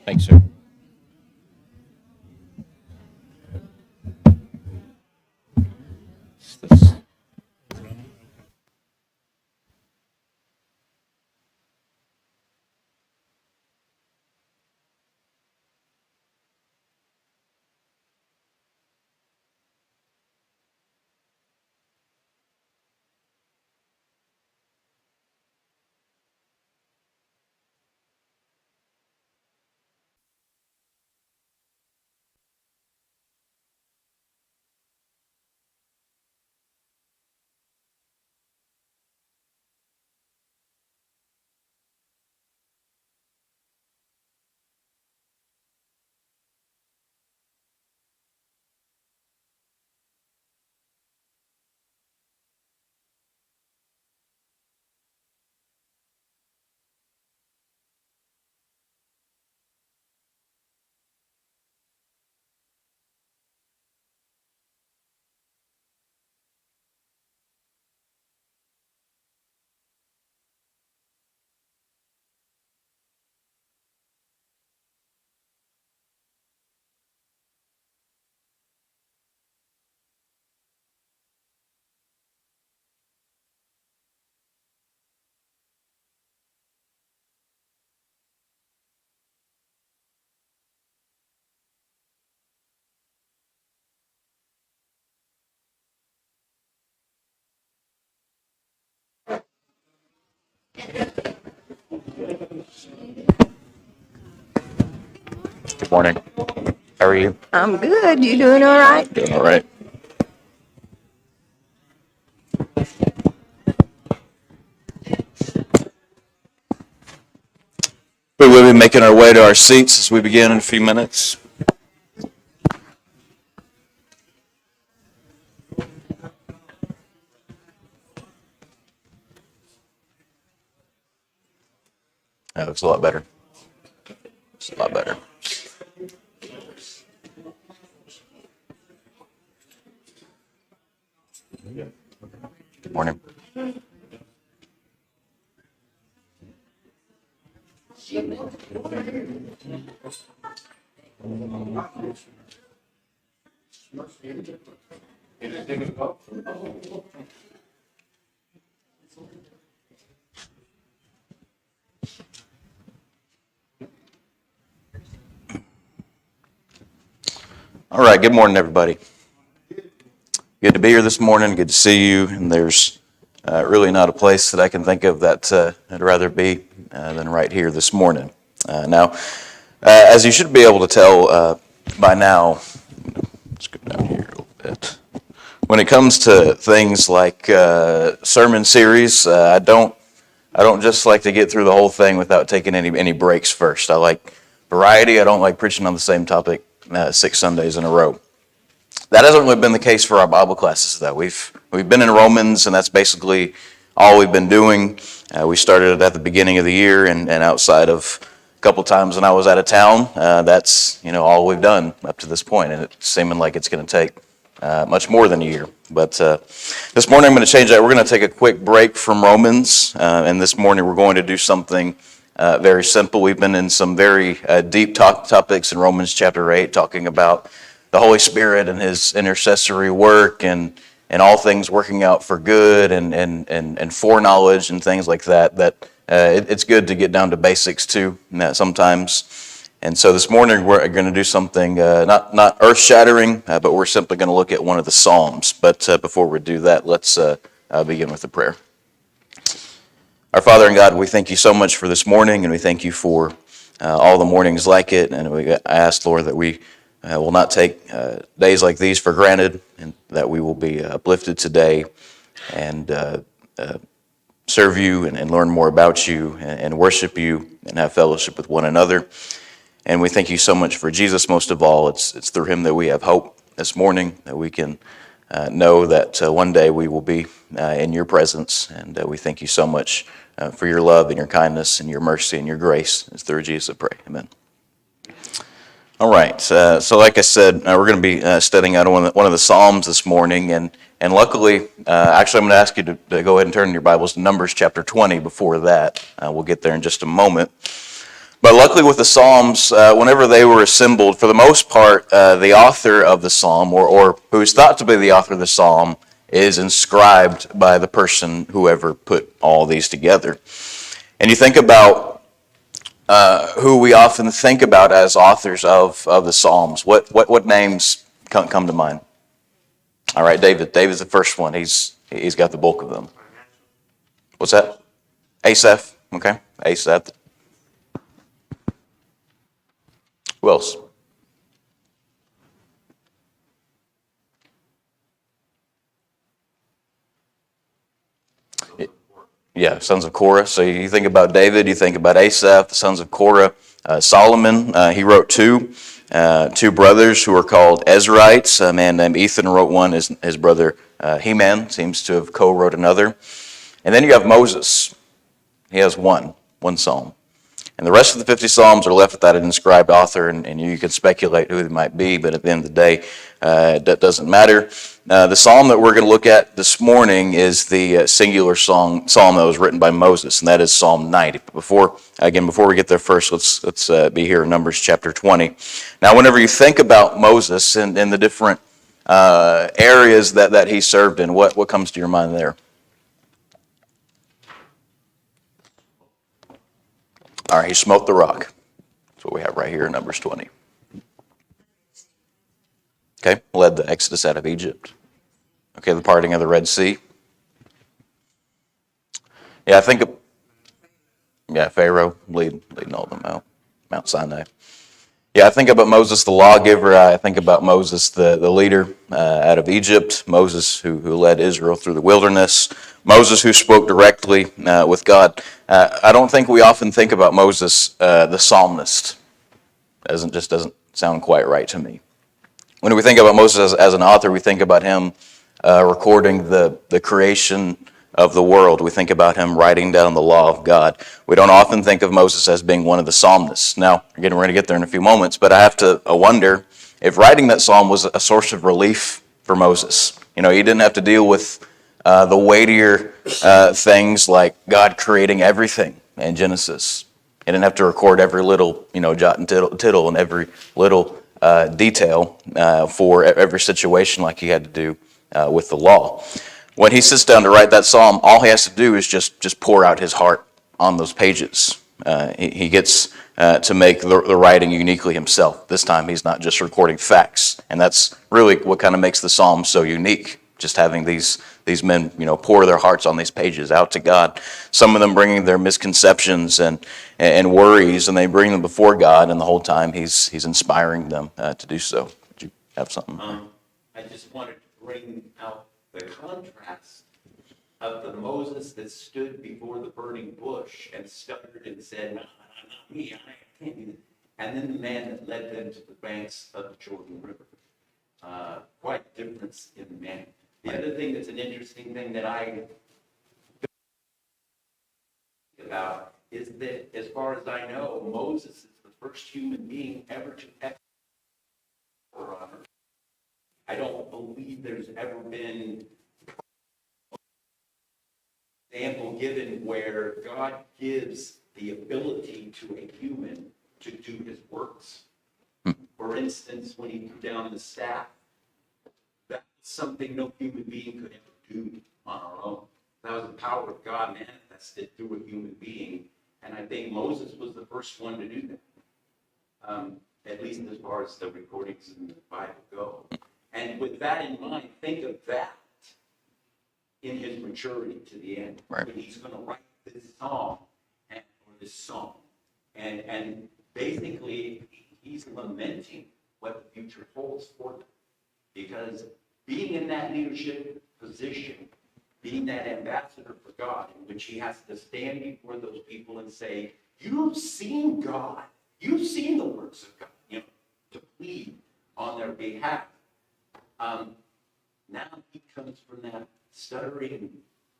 Thanks, sir. Good morning. How are you? I'm good. You doing all right? Doing all right. We will be making our way to our seats as we begin in a few minutes. That looks a lot better. It's a lot better. Good morning. All right, good morning, everybody. Good to be here this morning. Good to see you. And there's really not a place that I can think of that I'd rather be than right here this morning. Now, as you should be able to tell by now, let's go down here a little bit. When it comes to things like sermon series, I don't just like to get through the whole thing without taking any breaks first. I like variety. I don't like preaching on the same topic 6 Sundays in a row. That hasn't really been the case for our Bible classes, though. We've been in Romans, and that's basically all we've been doing. We started it at the beginning of the year, and outside of a couple times when I was out of town, that's all we've done up to this point, and it's seeming like it's going to take much more than a year. But this morning I'm going to change that. We're going to take a quick break from Romans, and this morning we're going to do something very simple. We've been in some very deep topics in Romans chapter 8, talking about the Holy Spirit and His intercessory work and all things working out for good and foreknowledge and things like that. It's good to get down to basics too sometimes. And so this morning we're going to do something not earth-shattering, but we're simply going to look at one of the Psalms. But before we do that, let's begin with a prayer. Our Father and God, we thank you so much for this morning, and we thank you for all the mornings like it. And I ask, Lord, that we will not take days like these for granted, and that we will be uplifted today and serve you and learn more about you and worship you and have fellowship with one another. And we thank you so much for Jesus most of all. It's through him that we have hope this morning, that we can know that one day we will be in your presence. And we thank you so much for your love and your kindness and your mercy and your grace. It's through Jesus I pray. Amen. All right. So like I said, we're going to be studying out one of the Psalms this morning. And luckily, actually, I'm going to ask you to go ahead and turn your Bibles to Numbers chapter 20 before that. We'll get there in just a moment. But luckily with the Psalms, whenever they were assembled, for the most part, the author of the Psalm, or who is thought to be the author of the Psalm, is inscribed by the person whoever put all these together. And you think about who we often think about as authors of the Psalms. What names come to mind? All right, David. David's the first one. He's got the bulk of them. What's that? Asaph. Okay, Asaph. Who else? Yeah, sons of Korah. So you think about David, you think about Asaph, the sons of Korah. Solomon, he wrote two brothers who are called Ezrites. A man named Ethan wrote one. His brother Heman seems to have co-wrote another. And then you have Moses. He has one psalm. And the rest of the 50 Psalms are left without an inscribed author, and you can speculate who they might be, but at the end of the day, that doesn't matter. The Psalm that we're going to look at this morning is the singular Psalm that was written by Moses, and that is Psalm 90. But before we get there first, let's be here in Numbers chapter 20. Now, whenever you think about Moses and the different areas that he served in, what comes to your mind there? All right, he smote the rock. That's what we have right here in Numbers 20. Okay, led the Exodus out of Egypt. Okay, the parting of the Red Sea. Yeah, Pharaoh leading all of them out, Mount Sinai. Yeah, I think about Moses the lawgiver. I think about Moses the leader out of Egypt. Moses who led Israel through the wilderness. Moses who spoke directly with God. I don't think we often think about Moses the psalmist. Doesn't sound quite right to me. When we think about Moses as an author, we think about him recording the creation of the world. We think about him writing down the law of God. We don't often think of Moses as being one of the psalmists. Now, again, we're going to get there in a few moments, but I have to wonder if writing that psalm was a source of relief for Moses. He didn't have to deal with the weightier things like God creating everything in Genesis. He didn't have to record every little, jot and tittle and every little detail for every situation like he had to do with the law. When he sits down to write that psalm, all he has to do is just pour out his heart on those pages. He gets to make the writing uniquely himself. This time he's not just recording facts, and that's really what kind of makes the psalm so unique. Just having these men, pour their hearts on these pages out to God. Some of them bringing their misconceptions and worries, and they bring them before God, and the whole time he's inspiring them to do so. Did you have something? I just wanted to bring out the contrast of the Moses that stood before the burning bush and stuttered and said, "No, not me, I can't do that." And then the man that led them to the banks of the Jordan River. Quite a difference in the man. The other thing that's an interesting thing that I think about is that, as far as I know, Moses is the first human being ever to execute on earth. I don't believe there's ever been an example given where God gives the ability to a human to do his works. For instance, when he threw down the staff, that was something no human being could ever do on our own. That was the power of God manifested through a human being. And I think Moses was the first one to do that, at least as far as the recordings in the Bible go. And with that in mind, think of that in his maturity to the end. Right. When he's going to write this song, or this song. And basically, he's lamenting what the future holds for them. Because being in that leadership position, being that ambassador for God, in which he has to stand before those people and say, "You've seen God. You've seen the works of God," to plead on their behalf. Now he comes from that stuttering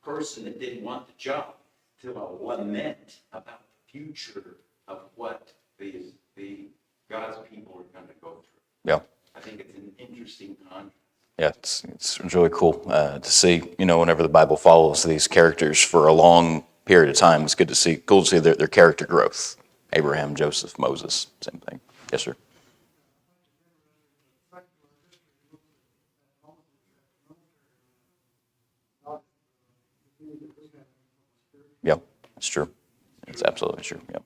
person that didn't want the job to a lament about the future of what the God's people are going to go through. Yeah. I think it's an interesting contrast. Yeah, it's really cool to see, whenever the Bible follows these characters for a long period of time, it's cool to see their character growth. Abraham, Joseph, Moses, same thing. Yes, sir. Yep, it's true. It's absolutely true. Yep.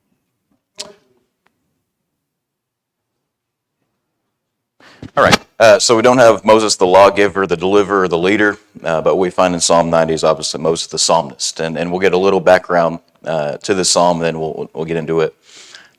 All right. So we don't have Moses the lawgiver, the deliverer, the leader, but we find in Psalm 90 is obviously Moses the psalmist, and we'll get a little background to the psalm, then we'll get into it.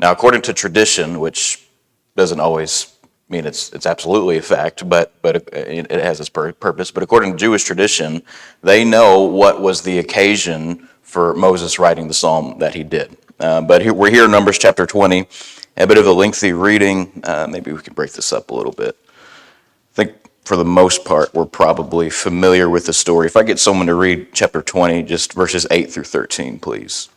Now, according to tradition, which doesn't always mean it's absolutely a fact, but it has its purpose. But according to Jewish tradition, they know what was the occasion for Moses writing the psalm that he did. We're here in Numbers chapter 20, a bit of a lengthy reading. Maybe we could break this up a little bit. I think for the most part, we're probably familiar with the story. If I get someone to read chapter 20, just verses 8 through 13, please.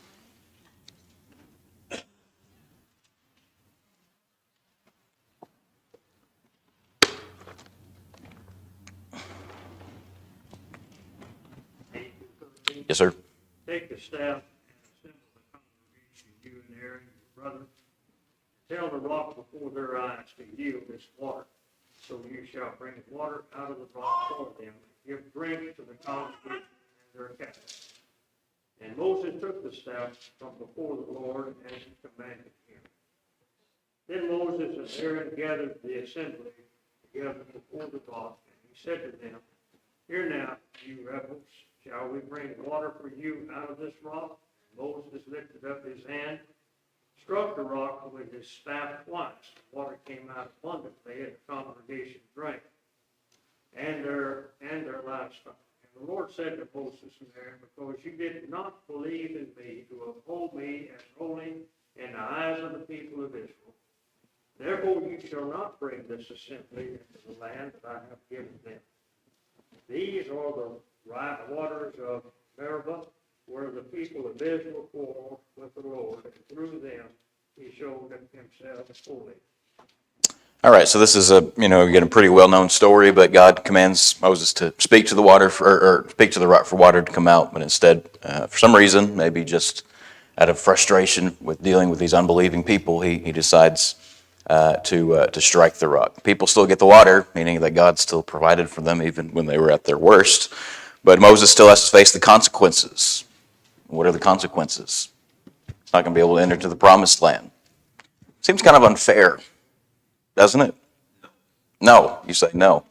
Yes, sir. Take the staff and assemble the congregation, you and Aaron, your brother. Tell the rock before their eyes to yield its water. So you shall bring water out of the rock for them. Give drink to the congregation and their cattle. And Moses took the staff from before the Lord as he commanded him. Then Moses and Aaron gathered the assembly together before the rock, and he said to them, Hear now, you rebels, shall we bring water for you out of this rock? Moses lifted up his hand, struck the rock with his staff twice. The water came out abundantly, and the congregation drank, and their livestock. And the Lord said to Moses and Aaron, Because you did not believe in me to uphold me as holy in the eyes of the people of Israel, therefore you shall not bring this assembly into the land that I have given them. These are the right waters of Meribah, where the people of Israel quarreled with the Lord, and through them he showed himself holy. All right, so this is again, a pretty well-known story, but God commands Moses to speak to the water or speak to the rock for water to come out, but instead, for some reason, maybe just out of frustration with dealing with these unbelieving people, he decides to strike the rock. People still get the water, meaning that God still provided for them even when they were at their worst, but Moses still has to face the consequences. What are the consequences? He's not going to be able to enter to the promised land. Seems kind of unfair, doesn't it? No, you say no.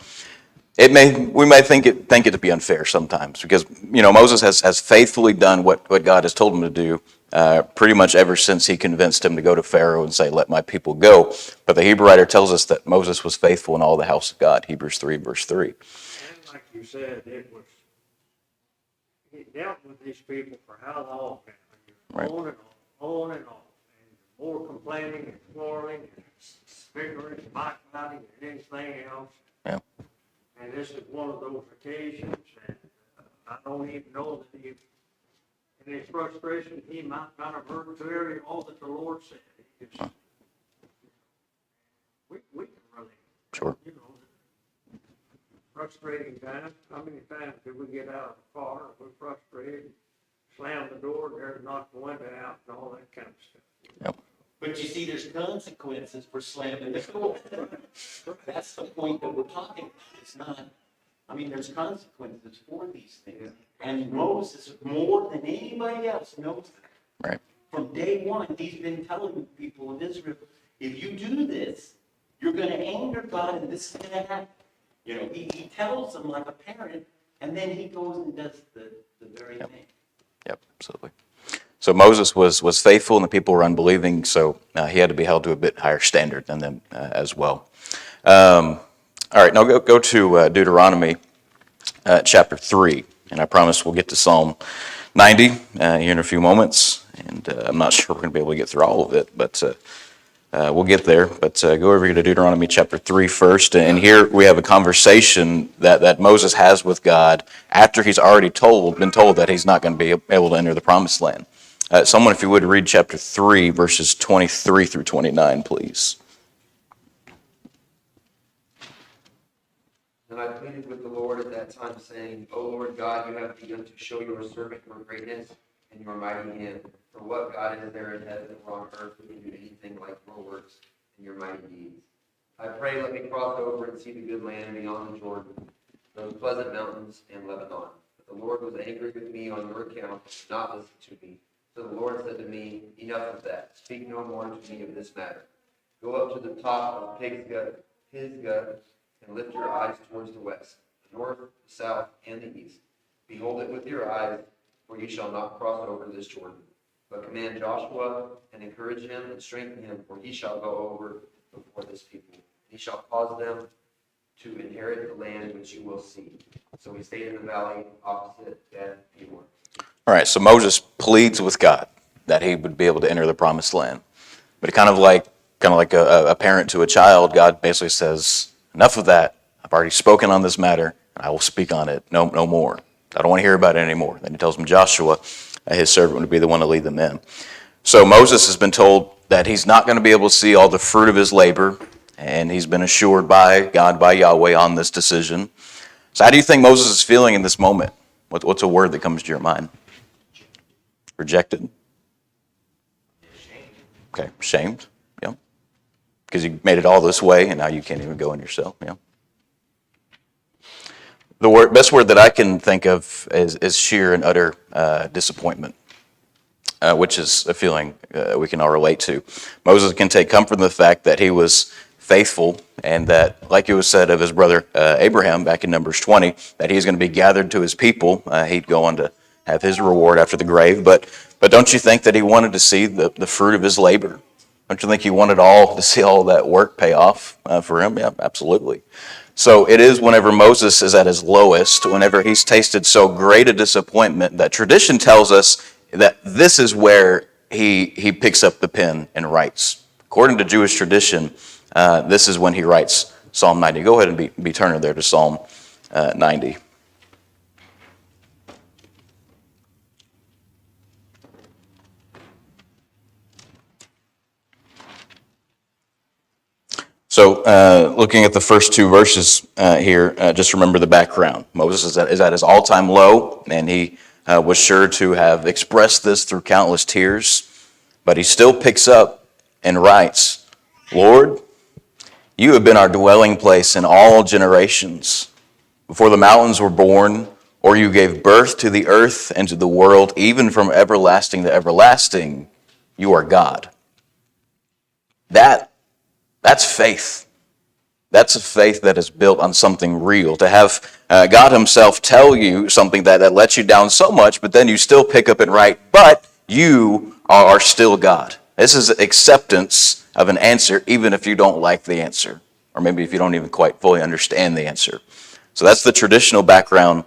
We may think it to be unfair sometimes because Moses has faithfully done what God has told him to do pretty much ever since he convinced him to go to Pharaoh and say, "Let my people go." But the Hebrew writer tells us that Moses was faithful in all the house of God. Hebrews 3 verse 3. And like you said, he dealt with these people for how long? Right. On and on, and more complaining and quarreling and bickering and backbiting and anything else. Yeah. And this is one of those occasions, and I don't even know that in his frustration, he might not have heard clearly all that the Lord said. We can really, Sure. Frustrating times. How many times did we get out of the car and we're frustrated, slam the door, there, knock the window out, and all that kind of stuff? Yep. But you see, there's consequences for slamming the door. That's the point that we're talking about. It's not, there's consequences for these things. And Moses, more than anybody else, knows that. Right. From day one, he's been telling the people of Israel, if you do this, you're going to anger God and this is going to happen. He tells them like a parent, and then he goes and does the very thing. Yep, absolutely. So Moses was faithful and the people were unbelieving, so he had to be held to a bit higher standard than them as well. All right, now go to Deuteronomy chapter 3, and I promise we'll get to Psalm 90 here in a few moments, and I'm not sure we're going to be able to get through all of it, but we'll get there. But go over here to Deuteronomy chapter 3 first, and here we have a conversation that Moses has with God after he's already been told that he's not going to be able to enter the promised land. Someone, if you would, read chapter 3, verses 23 through 29, please. And I pleaded with the Lord at that time, saying, O Lord God, you have begun to show your servant your greatness and your mighty hand. For what God is there in heaven or on earth who can do anything like your works and your mighty deeds? I pray, let me cross over and see the good land beyond the Jordan, those pleasant mountains and Lebanon. But the Lord was angry with me on your account and did not listen to me. So the Lord said to me, enough of that. Speak no more to me of this matter. Go up to the top of Pisgah, and lift your eyes towards the west, the north, the south, and the east. Behold it with your eyes, for you shall not cross over this Jordan. But command Joshua, and encourage him, and strengthen him, for he shall go over before this people. He shall cause them to inherit the land which you will see. So he stayed in the valley opposite Beth-peor. All right, so Moses pleads with God that he would be able to enter the promised land. But kind of like a parent to a child, God basically says, enough of that. I've already spoken on this matter, and I will speak on it no more. I don't want to hear about it anymore. Then he tells him Joshua, his servant, would be the one to lead them in. So Moses has been told that he's not going to be able to see all the fruit of his labor, and he's been assured by God, by Yahweh, on this decision. So how do you think Moses is feeling in this moment? What's a word that comes to your mind? Rejected? Okay, shamed. Yeah. Because you made it all this way, and now you can't even go in yourself. Yeah. The best word that I can think of is sheer and utter disappointment, which is a feeling we can all relate to. Moses can take comfort in the fact that he was faithful, and that, like it was said of his brother Abraham back in Numbers 20, that he's going to be gathered to his people. He'd go on to have his reward after the grave. But don't you think that he wanted to see the fruit of his labor? Don't you think he wanted to see all that work pay off for him? Yeah, absolutely. So it is whenever Moses is at his lowest, whenever he's tasted so great a disappointment, that tradition tells us that this is where he picks up the pen and writes. According to Jewish tradition, this is when he writes Psalm 90. Go ahead and be turning there to Psalm 90. So looking at the first two verses here, just remember the background. Moses is at his all-time low, and he was sure to have expressed this through countless tears, but he still picks up and writes, Lord, you have been our dwelling place in all generations. Before the mountains were born, or you gave birth to the earth and to the world, even from everlasting to everlasting, you are God. That's faith. That's a faith that is built on something real. To have God himself tell you something that lets you down so much, but then you still pick up and write, but you are still God. This is acceptance of an answer, even if you don't like the answer, or maybe if you don't even quite fully understand the answer. So that's the traditional background,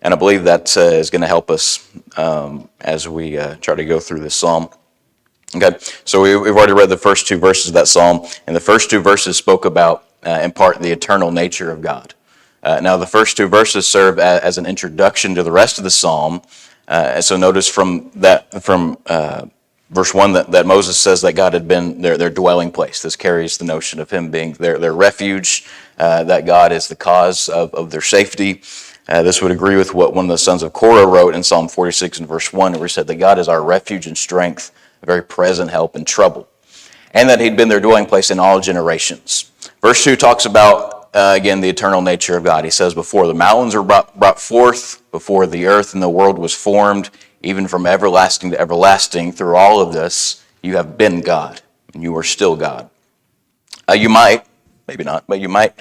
and I believe that is going to help us as we try to go through this psalm. Okay, so we've already read the first two verses of that psalm, and the first two verses spoke about, in part, the eternal nature of God. Now, the first two verses serve as an introduction to the rest of the psalm. So notice from verse 1 that Moses says that God had been their dwelling place. This carries the notion of him being their refuge, that God is the cause of their safety. This would agree with what one of the sons of Korah wrote in Psalm 46 and verse 1, where he said that God is our refuge and strength, a very present help in trouble, and that he'd been their dwelling place in all generations. Verse 2 talks about, again, the eternal nature of God. He says, before the mountains were brought forth, before the earth and the world was formed, even from everlasting to everlasting, through all of this, you have been God, and you are still God. You might, maybe not, but you might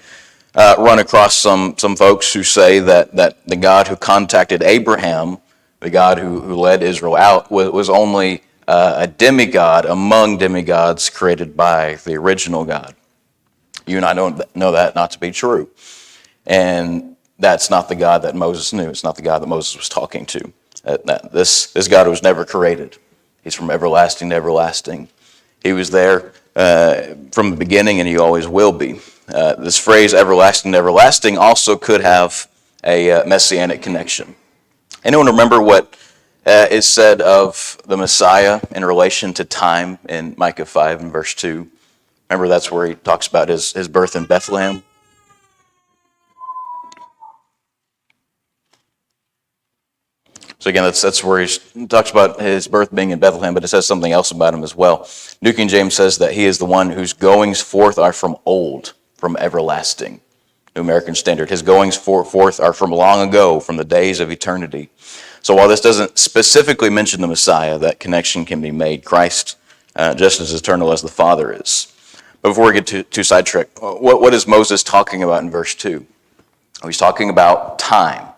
run across some folks who say that the God who contacted Abraham, the God who led Israel out, was only a demigod among demigods created by the original God. You and I know that not to be true. And that's not the God that Moses knew. It's not the God that Moses was talking to. This God was never created. He's from everlasting to everlasting. He was there from the beginning, and he always will be. This phrase, everlasting to everlasting, also could have a messianic connection. Anyone remember what is said of the Messiah in relation to time in Micah 5 and verse 2? Remember, that's where he talks about his birth in Bethlehem. So again, that's where he talks about his birth being in Bethlehem, but it says something else about him as well. New King James says that he is the one whose goings forth are from old, from everlasting. New American Standard. His goings forth are from long ago, from the days of eternity. So while this doesn't specifically mention the Messiah, that connection can be made. Christ, just as eternal as the Father is. But before we get too sidetracked, what is Moses talking about in verse 2? He's talking about time.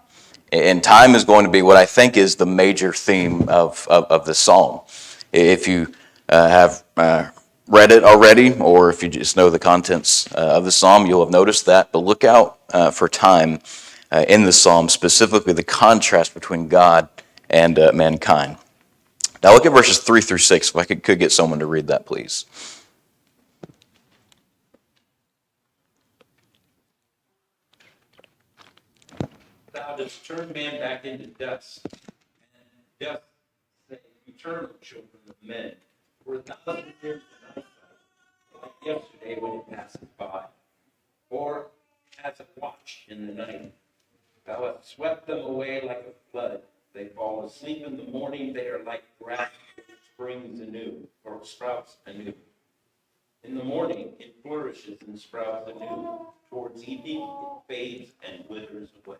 And time is going to be what I think is the major theme of this psalm. If you have read it already, or if you just know the contents of the psalm, you'll have noticed that. But look out for time in the psalm, specifically the contrast between God and mankind. Now look at verses 3 through 6. If I could get someone to read that, please. Thou dost turn man back into dust, and dust the eternal children of men. For 1,000 years in thy sight, like yesterday when it passeth by, or as a watch in the night. Thou hast swept them away like a flood. They fall asleep in the morning. They are like grass that springs anew, or sprouts anew. In the morning it flourishes and sprouts anew. Towards evening it fades and withers away.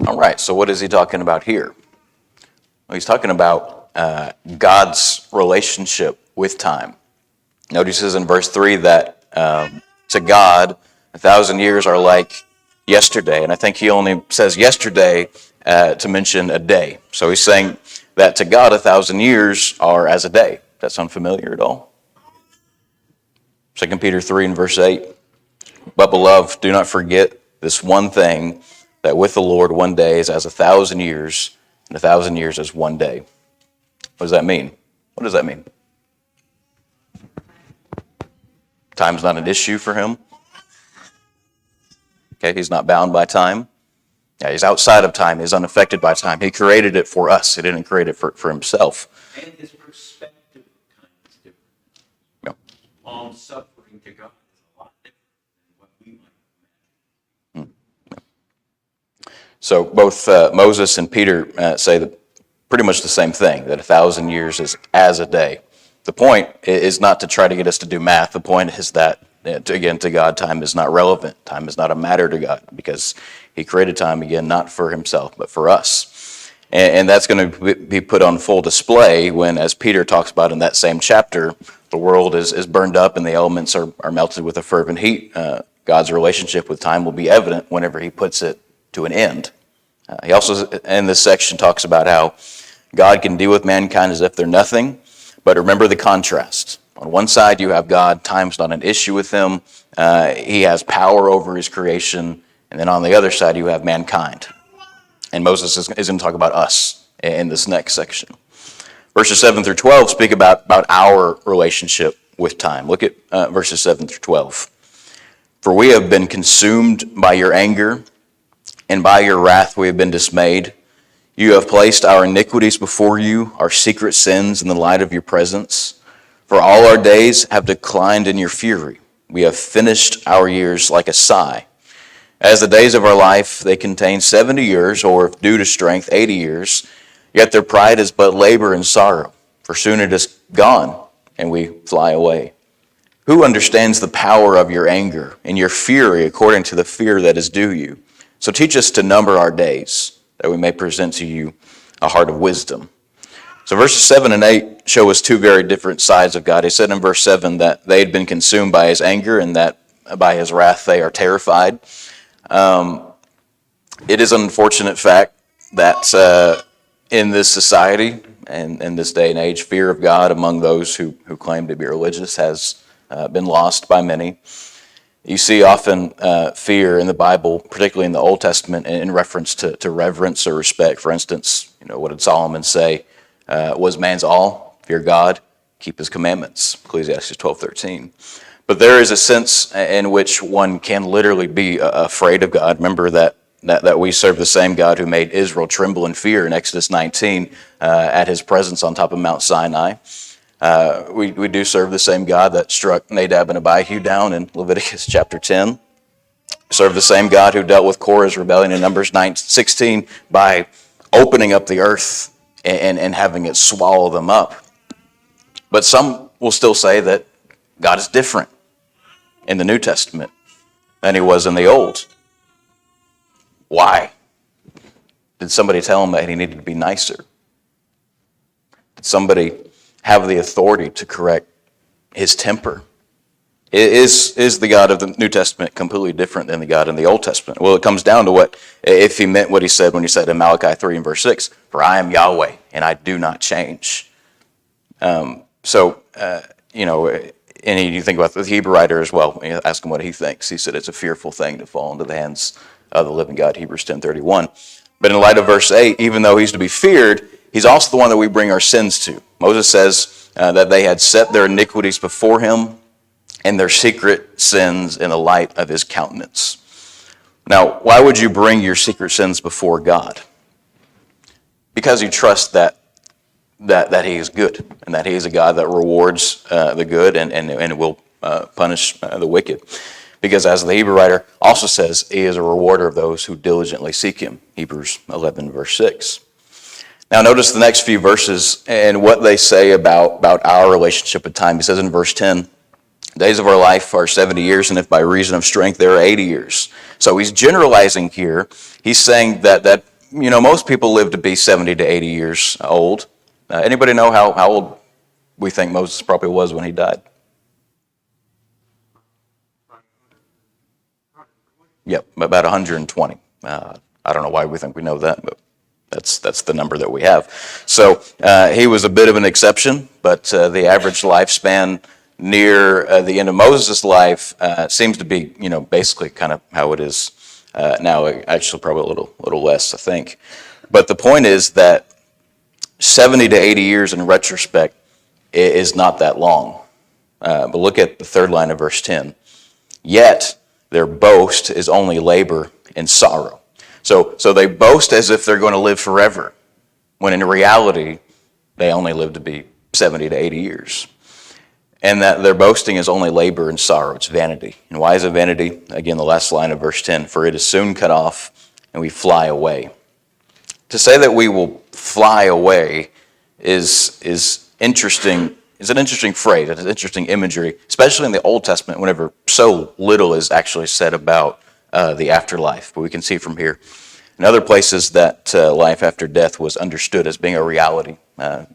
All right, so what is he talking about here? Well, he's talking about God's relationship with time. Notices in verse 3 that to God, 1,000 years are like yesterday. And I think he only says yesterday to mention a day. So he's saying that to God, 1,000 years are as a day. Does that sound familiar at all? 2 Peter 3 and verse 8. But beloved, do not forget this one thing, that with the Lord 1 day is as 1,000 years, and 1,000 years is 1 day. What does that mean? What does that mean? Time's not an issue for him. Okay, he's not bound by time. Yeah, he's outside of time. He's unaffected by time. He created it for us. He didn't create it for himself. And his perspective of time is different. Yeah. Long suffering to God is a lot different than what we might imagine. So both Moses and Peter say pretty much the same thing, that 1,000 years is as a day. The point is not to try to get us to do math. The point is that, again, to God, time is not relevant. Time is not a matter to God because he created time, again, not for himself, but for us. And that's going to be put on full display when, as Peter talks about in that same chapter, the world is burned up and the elements are melted with a fervent heat. God's relationship with time will be evident whenever he puts it to an end. He also, in this section, talks about how God can deal with mankind as if they're nothing, but remember the contrast. On one side, you have God. Time's not an issue with him. He has power over his creation. And then on the other side, you have mankind. And Moses is going to talk about us in this next section. Verses 7 through 12 speak about our relationship with time. Look at verses 7 through 12. For we have been consumed by your anger, and by your wrath we have been dismayed. You have placed our iniquities before you, our secret sins in the light of your presence. For all our days have declined in your fury. We have finished our years like a sigh. As the days of our life, they contain 70 years, or if due to strength, 80 years. Yet their pride is but labor and sorrow, for soon it is gone, and we fly away. Who understands the power of your anger and your fury according to the fear that is due you? So teach us to number our days, that we may present to you a heart of wisdom. So verses 7 and 8 show us two very different sides of God. He said in verse 7 that they had been consumed by his anger and that by his wrath they are terrified. It is an unfortunate fact that in this society and in this day and age, fear of God among those who claim to be religious has been lost by many. You see often fear in the Bible, particularly in the Old Testament, in reference to reverence or respect. For instance, what did Solomon say was man's all? Fear God, keep his commandments, Ecclesiastes 12:13. But there is a sense in which one can literally be afraid of God. Remember that we serve the same God who made Israel tremble in fear in Exodus 19 at his presence on top of Mount Sinai. We do serve the same God that struck Nadab and Abihu down in Leviticus chapter 10. We serve the same God who dealt with Korah's rebellion in Numbers 16 by opening up the earth and having it swallow them up. But some will still say that God is different in the New Testament than he was in the Old. Why? Did somebody tell him that he needed to be nicer? Did somebody have the authority to correct his temper? Is the God of the New Testament completely different than the God in the Old Testament? Well, it comes down to what, if he meant what he said when he said in Malachi 3 and verse 6, "For I am Yahweh, and I do not change." And you think about the Hebrew writer as well. You ask him what he thinks. He said it's a fearful thing to fall into the hands of the living God, Hebrews 10:31. But in light of verse 8, even though he's to be feared, he's also the one that we bring our sins to. Moses says that they had set their iniquities before him and their secret sins in the light of his countenance. Now, why would you bring your secret sins before God? Because you trust that he is good, and that he is a God that rewards the good and will punish the wicked. Because as the Hebrew writer also says, he is a rewarder of those who diligently seek him, Hebrews 11 verse 6. Now notice the next few verses and what they say about our relationship with time. He says in verse 10, "Days of our life are 70 years, and if by reason of strength there are 80 years. So he's generalizing here. He's saying that most people live to be 70 to 80 years old. Anybody know how old we think Moses probably was when he died? Yep, about 120. I don't know why we think we know that, but that's the number that we have. So he was a bit of an exception, but the average lifespan near the end of Moses' life seems to be, basically kind of how it is now. Actually, probably a little less, I think. But the point is that 70 to 80 years in retrospect is not that long. But look at the third line of verse 10. "Yet their boast is only labor and sorrow." So they boast as if they're going to live forever, when in reality, they only live to be 70 to 80 years. And that their boasting is only labor and sorrow. It's vanity. And why is it vanity? Again, the last line of verse 10, "For it is soon cut off, and we fly away." To say that we will fly away is interesting. It's an interesting phrase. It's an interesting imagery, especially in the Old Testament, whenever so little is actually said about the afterlife. But we can see from here, in other places, that life after death was understood as being a reality,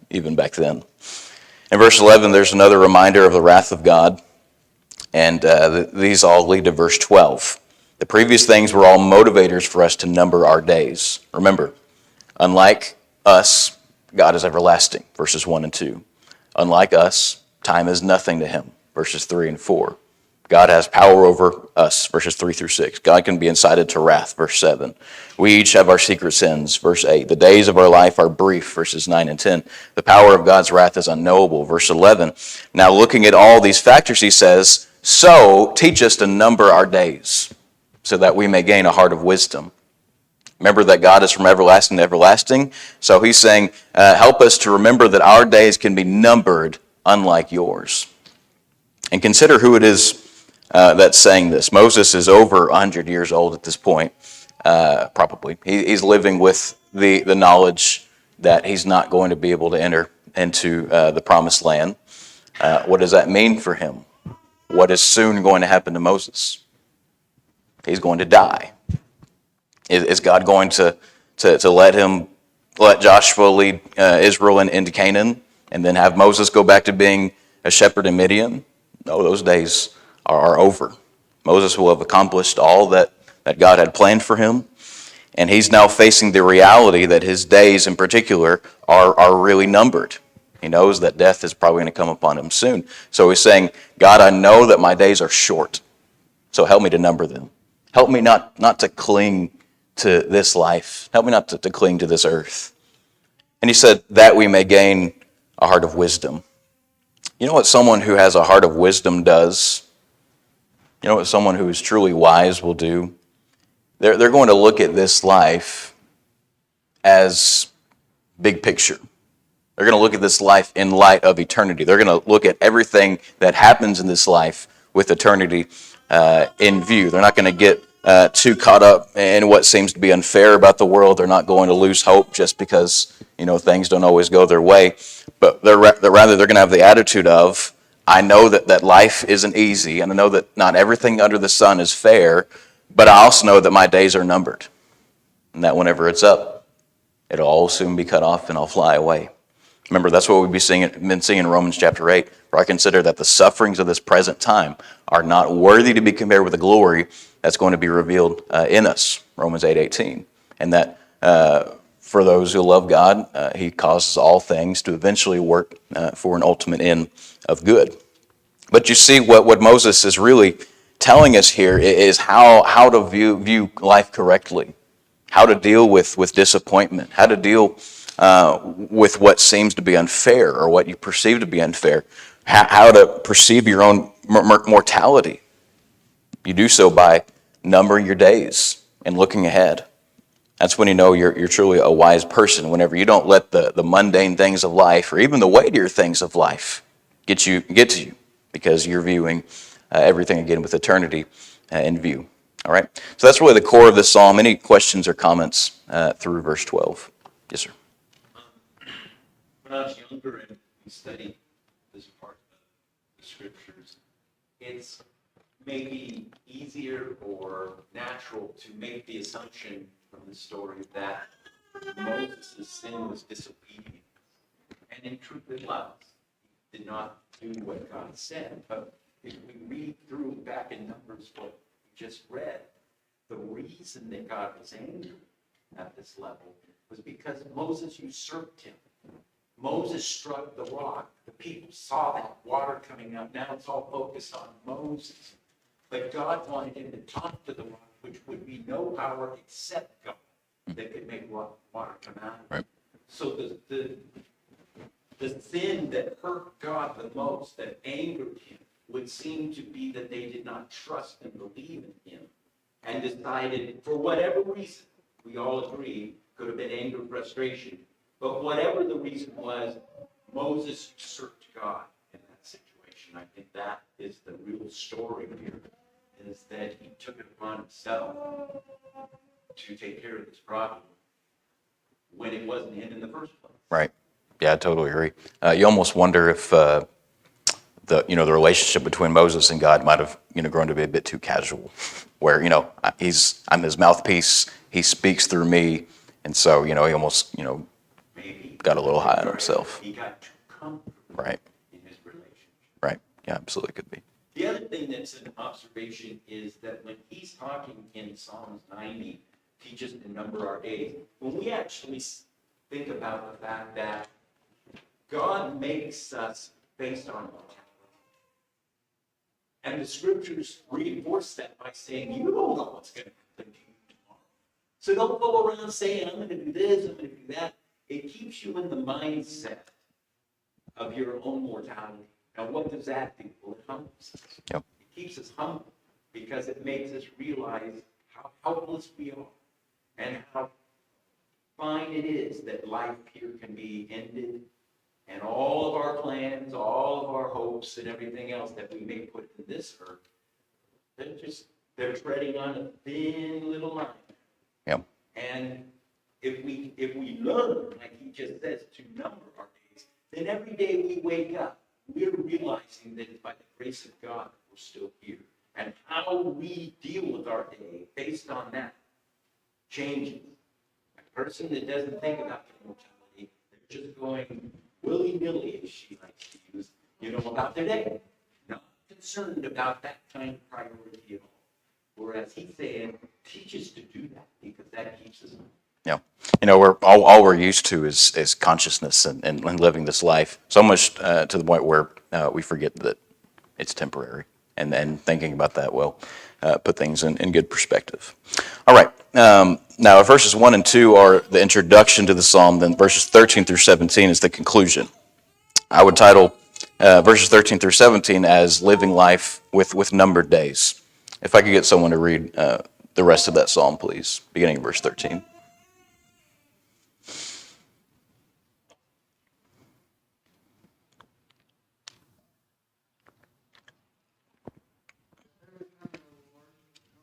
even back then. In verse 11, there's another reminder of the wrath of God, and these all lead to verse 12. The previous things were all motivators for us to number our days. Remember, unlike us, God is everlasting, verses 1 and 2. Unlike us, time is nothing to him, verses 3 and 4. God has power over us, verses 3 through 6. God can be incited to wrath, verse 7. We each have our secret sins, verse 8. The days of our life are brief, verses 9 and 10. The power of God's wrath is unknowable, verse 11. Now looking at all these factors, he says, "So teach us to number our days, so that we may gain a heart of wisdom." Remember that God is from everlasting to everlasting. So he's saying, help us to remember that our days can be numbered unlike yours. And consider who it is that's saying this. Moses is over 100 years old at this point, probably. He's living with the knowledge that he's not going to be able to enter into the promised land. What does that mean for him? What is soon going to happen to Moses? He's going to die. Is God going to let Joshua lead Israel into Canaan and then have Moses go back to being a shepherd in Midian? No, those days are over. Moses will have accomplished all that God had planned for him, and he's now facing the reality that his days in particular are really numbered. He knows that death is probably going to come upon him soon. So he's saying, God, I know that my days are short, so help me to number them. Help me not to cling to this life. Help me not to cling to this earth. And he said, that we may gain a heart of wisdom. You know what someone who has a heart of wisdom does? You know what someone who is truly wise will do? They're going to look at this life as big picture. They're going to look at this life in light of eternity. They're going to look at everything that happens in this life with eternity in view. They're not going to get too caught up in what seems to be unfair about the world. They're not going to lose hope just because things don't always go their way, but rather they're going to have the attitude of, I know that life isn't easy, and I know that not everything under the sun is fair, but I also know that my days are numbered, and that whenever it's up, it'll all soon be cut off and I'll fly away. Remember, that's what we've been seeing in Romans chapter 8, where I consider that the sufferings of this present time are not worthy to be compared with the glory that's going to be revealed in us, Romans 8:18. And that for those who love God, he causes all things to eventually work for an ultimate end of good. But you see, what Moses is really telling us here is how to view life correctly, how to deal with disappointment, how to deal with what seems to be unfair or what you perceive to be unfair, how to perceive your own mortality. You do so by numbering your days and looking ahead. That's when you know you're truly a wise person, whenever you don't let the mundane things of life or even the weightier things of life get to you, because you're viewing everything again with eternity in view. All right? So that's really the core of this psalm. Any questions or comments through verse 12? Yes, sir. When I was younger and we studied this part of the scriptures, it's maybe easier or natural to make the assumption from the story that Moses' sin was disobedience. And in truth it was. He did not do what God said. But if we read through back in Numbers what we just read, the reason that God was angry at this level was because Moses usurped him. Moses struck the rock. The people saw that water coming up. Now it's all focused on Moses. But God wanted him to talk to the rock, which would be no power except God that could make water come out. Right. So the sin that hurt God the most, that angered him, would seem to be that they did not trust and believe in him, and decided, for whatever reason, we all agree, could have been anger, frustration, but whatever the reason was, Moses usurped God in that situation. I think that is the real story here, is that he took it upon himself to take care of this problem when it wasn't him in the first place. Right. Yeah, I totally agree. You almost wonder if the relationship between Moses and God might have grown to be a bit too casual, where I'm his mouthpiece, he speaks through me, and so he almost Maybe got a little high on himself. he got too comfortable Right. in his relationship. Right. Yeah, absolutely could be. The other thing that's an observation is that when he's talking in Psalms 90, teaches to number our days, when we actually think about the fact that God makes us based on mortality. And the scriptures reinforce that by saying, you don't know what's going to happen to you tomorrow. So don't go around saying, I'm going to do this, I'm going to do that. It keeps you in the mindset of your own mortality. Now, what does that do? Well, it humbles us. Yep. It keeps us humble because it makes us realize how helpless we are and how fine it is that life here can be ended, and all of our plans, all of our hopes and everything else that we may put in this earth, they're treading on a thin little line. Yep. And if we learn, like he just says, to number our days, then every day we wake up, we're realizing that it's by the grace of God that we're still here. And how we deal with our day based on that changes. A person that doesn't think about their mortality, they're just going willy-nilly, as she likes to use, about their day. Not concerned about that kind of priority at all. Whereas he's saying, teach us to do that, because that keeps us. Yeah. We're all we're used to is consciousness and living this life, so much to the point where we forget that it's temporary. And then thinking about that will put things in good perspective. All right. Now, if verses 1 and 2 are the introduction to the psalm, then verses 13 through 17 is the conclusion. I would title verses 13 through 17 as living life with numbered days. If I could get someone to read the rest of that psalm, please, beginning of verse 13.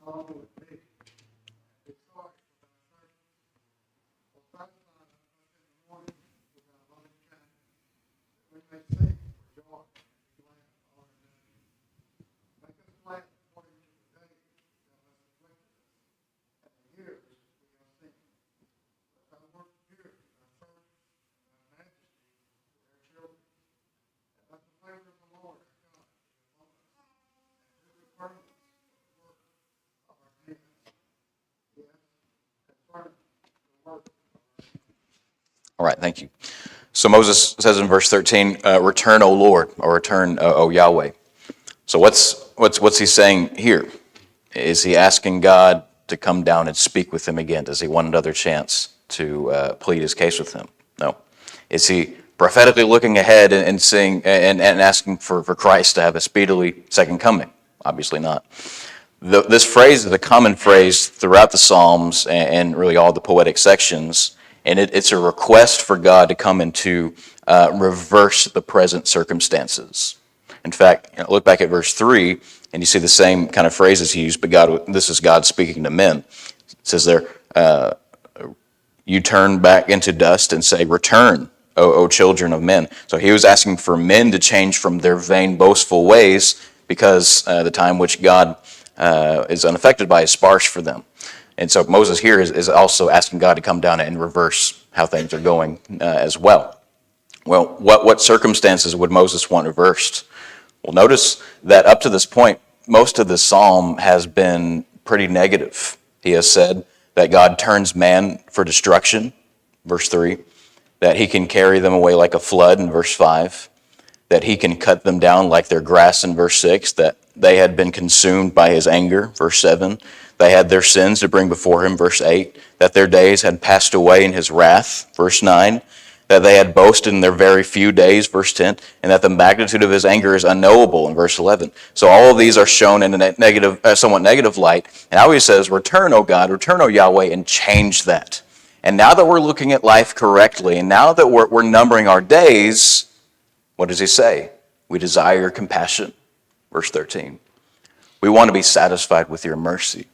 All with making right, thank you. So Moses says in verse 13, return, O Lord, or return, O Yahweh. So what's he saying here? Is he asking God to come down and speak with him again? Does he want another chance to plead his case with him? No. Is he prophetically looking ahead and seeing and asking for Christ to have a speedily second coming? Obviously not. This phrase is a common phrase throughout the Psalms and really all the poetic sections, and it's a request for God to come and to reverse the present circumstances. In fact, look back at verse 3, and you see the same kind of phrases used, but this is God speaking to men. It says there, you turn back into dust and say, return, O children of men. So he was asking for men to change from their vain, boastful ways because the time which God is unaffected by is sparse for them. And so Moses here is also asking God to come down and reverse how things are going as well. Well, what circumstances would Moses want reversed? Well, notice that up to this point, most of the psalm has been pretty negative. He has said that God turns man for destruction, verse 3, that he can carry them away like a flood in verse 5, that he can cut them down like their grass in verse 6, that they had been consumed by his anger, verse 7, they had their sins to bring before him, verse 8, that their days had passed away in his wrath, verse 9, that they had boasted in their very few days, verse 10, and that the magnitude of his anger is unknowable in verse 11. So all of these are shown in a somewhat negative light. And now he says, return, O God, return, O Yahweh, and change that. And now that we're looking at life correctly, and now that we're numbering our days, what does he say? We desire your compassion, verse 13. We want to be satisfied with your mercy,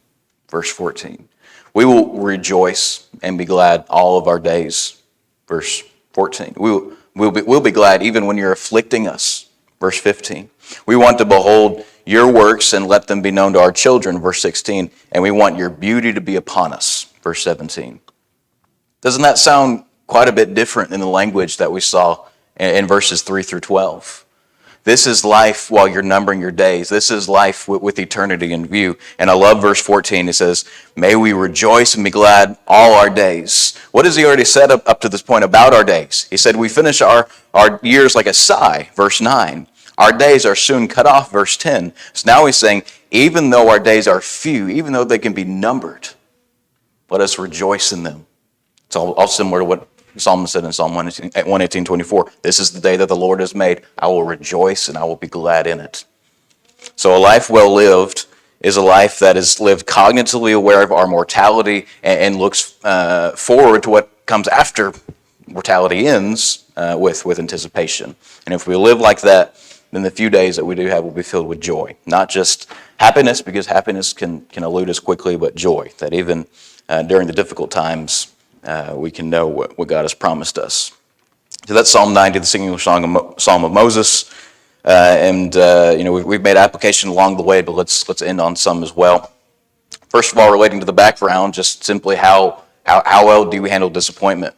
verse 14. We will rejoice and be glad all of our days, verse 14. We'll be glad even when you're afflicting us, verse 15. We want to behold your works and let them be known to our children, verse 16. And we want your beauty to be upon us, verse 17. Doesn't that sound quite a bit different in the language that we saw in verses 3 through 12? This is life while you're numbering your days. This is life with eternity in view. And I love verse 14. It says, may we rejoice and be glad all our days. What has he already said up to this point about our days? He said, we finish our years like a sigh, verse 9. Our days are soon cut off, verse 10. So now he's saying, even though our days are few, even though they can be numbered, let us rejoice in them. It's all similar to what the psalmist said in Psalm 118:24, this is the day that the Lord has made. I will rejoice and I will be glad in it. So a life well lived is a life that is lived cognitively aware of our mortality and looks forward to what comes after mortality ends with anticipation. And if we live like that, then the few days that we do have will be filled with joy. Not just happiness, because happiness can elude us quickly, but joy, that even during the difficult times, we can know what God has promised us. So that's Psalm 90, the singing Psalm of Moses. We've made application along the way, but let's end on some as well. First of all, relating to the background, just simply how well do we handle disappointment?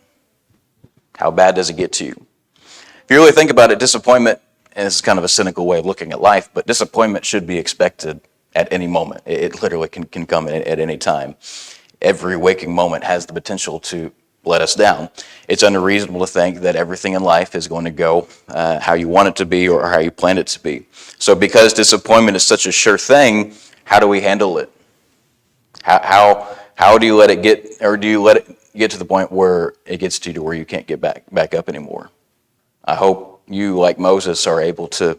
How bad does it get to you? If you really think about it, disappointment, and this is kind of a cynical way of looking at life, but disappointment should be expected at any moment. It literally can come at any time. Every waking moment has the potential to let us down. It's unreasonable to think that everything in life is going to go how you want it to be or how you planned it to be. So because disappointment is such a sure thing, how do we handle it? How do you let it get, or do you let it get to the point where it gets to where you can't get back up anymore? I hope you, like Moses, are able to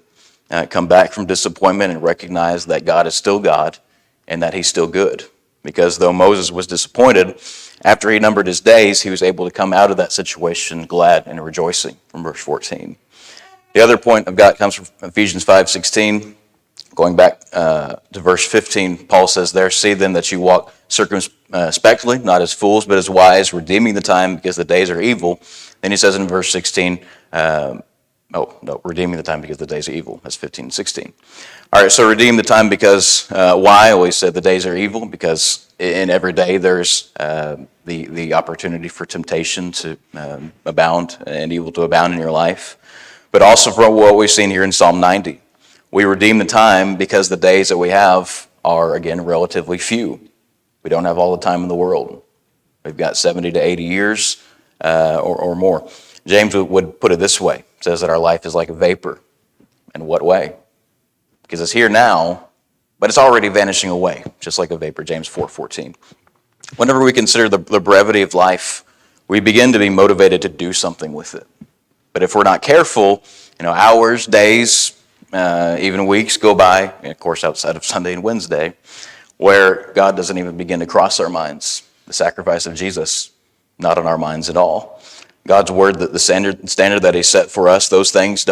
come back from disappointment and recognize that God is still God and that he's still good. Because though Moses was disappointed, after he numbered his days, he was able to come out of that situation glad and rejoicing, from verse 14. The other point I've got comes from Ephesians 5:16. Going back to verse 15, Paul says there, see then that you walk circumspectly, not as fools, but as wise, redeeming the time because the days are evil. Then he says in verse 16, redeeming the time because the days are evil. That's 15 and 16. All right, so redeem the time because why? Well, he said the days are evil because in every day there's the opportunity for temptation to abound and evil to abound in your life. But also from what we've seen here in Psalm 90, we redeem the time because the days that we have are, again, relatively few. We don't have all the time in the world. We've got 70 to 80 years. or more. James would put it this way. It says that our life is like a vapor. In what way? Because it's here now, but it's already vanishing away, just like a vapor, James 4:14. Whenever we consider the brevity of life, we begin to be motivated to do something with it. But if we're not careful, hours, days, even weeks go by, and of course outside of Sunday and Wednesday, where God doesn't even begin to cross our minds. The sacrifice of Jesus, not on our minds at all. God's word, that the standard that He set for us, those things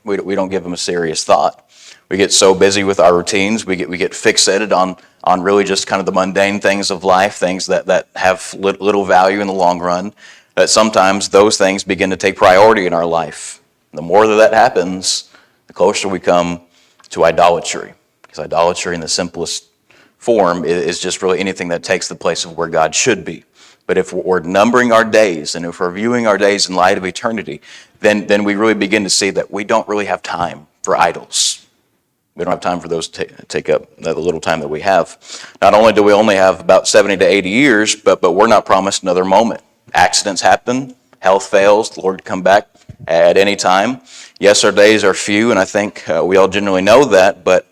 we don't give them a serious thought. We get so busy with our routines, we get fixated on really just kind of the mundane things of life, things that have little value in the long run, that sometimes those things begin to take priority in our life. The more that happens, the closer we come to idolatry. Because idolatry in the simplest form is just really anything that takes the place of where God should be. But if we're numbering our days, and if we're viewing our days in light of eternity, then we really begin to see that we don't really have time for idols. We don't have time for those to take up the little time that we have. Not only do we only have about 70 to 80 years, but we're not promised another moment. Accidents happen, health fails, the Lord can come back at any time. Yes, our days are few, and I think we all generally know that, but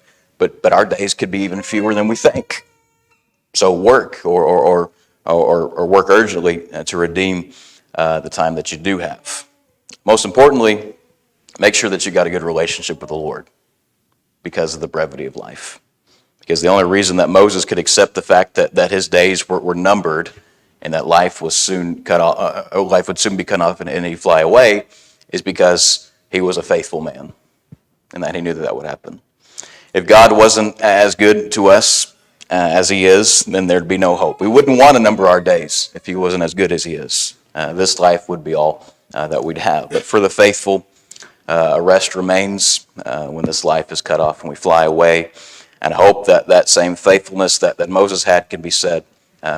our days could be even fewer than we think. So work or work urgently to redeem the time that you do have. Most importantly, make sure that you got a good relationship with the Lord because of the brevity of life. Because the only reason that Moses could accept the fact that his days were numbered and that life would soon be cut off and he'd fly away is because he was a faithful man and that he knew that would happen. If God wasn't as good to us as He is, then there'd be no hope. We wouldn't want to number our days if He wasn't as good as He is. This life would be all that we'd have. But for the faithful, a rest remains when this life is cut off and we fly away. And I hope that same faithfulness that Moses had can be said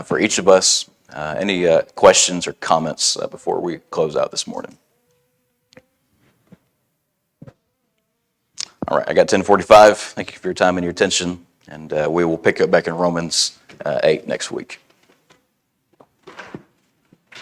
for each of us. Any questions or comments before we close out this morning? All right, I got 10:45. Thank you for your time and your attention. And we will pick up back in Romans 8 next week.